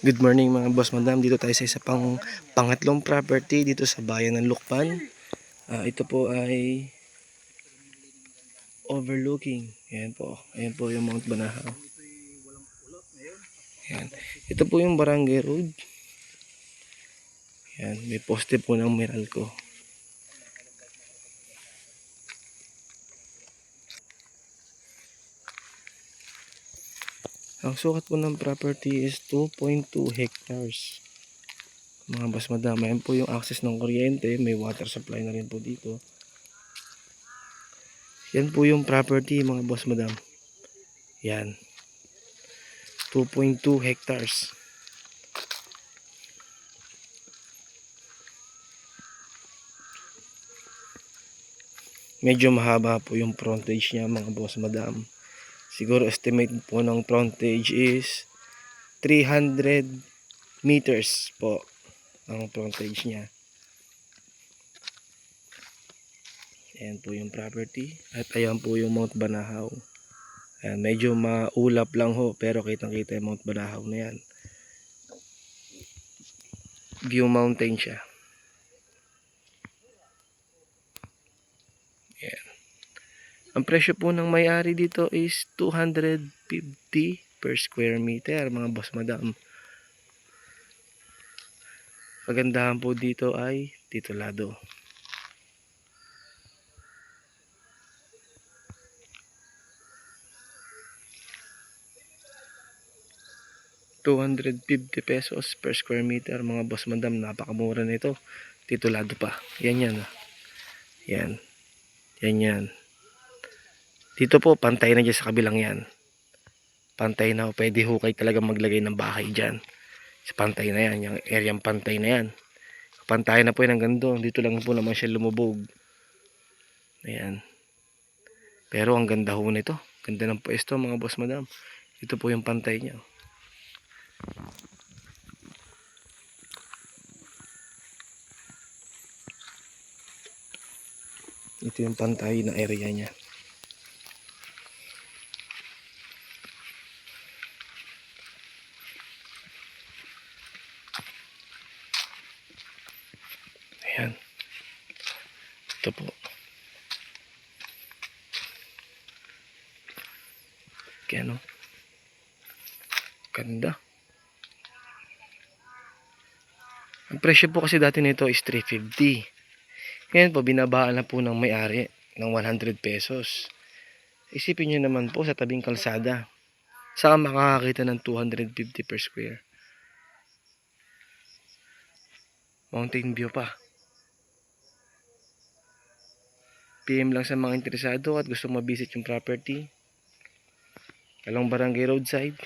Good morning mga boss madam. Dito tayo sa isa pang pangatlong property dito sa bayan ng Lukban. Ito po ay overlooking. Ayan po. Ayan po yung Mount Banahaw. Ayan. Ito po yung Barangay Road. Ayan. May poste po ng Meralco. Ang sukat po ng property is 2.2 hectares. Mga boss madam, ayan po yung access ng kuryente. May water supply na rin po dito. Yan po yung property mga boss madam. Yan. 2.2 hectares. Medyo mahaba po yung frontage niya mga boss madam. Siguro estimate po ng frontage is 300 meters po ang frontage niya. Ayan po yung property. At ayan po yung Mount Banahaw. Ayan, medyo maulap lang ho pero kitang kita yung Mount Banahaw na yan. View mountain siya. Ayan. Ang presyo po ng may-ari dito is 250 per square meter mga boss madam. Kagandahan po dito ay titulado. ₱250 per square meter mga boss madam. Napakamura nito. Titulado pa. Yan yan. Yan. Yan yan. Dito po pantay na dyan sa kabilang yan. Pantay na. Pwede ho kayo talaga maglagay ng bahay dyan. Sa pantay na yan. Yung area pantay na yan. Pantay na po yan hanggang doon. Dito lang po naman siya lumubog. Ayan. Pero ang ganda ho nito. Ganda ng pwesto mga boss madam. Ito po yung pantay niya. Ito yung pantay na area niya. Ayan. Ito po. Kaya no. Ganda. Ang presyo po kasi dati nito is 350. Ngayon po binabaan na po ng may-ari ng ₱100. Isipin nyo naman po sa tabing kalsada. Saan makakakita ng 250 per square? Mountain view pa. PM lang sa mga interesado at gusto mabisit yung property. Kalong Barangay Roadside.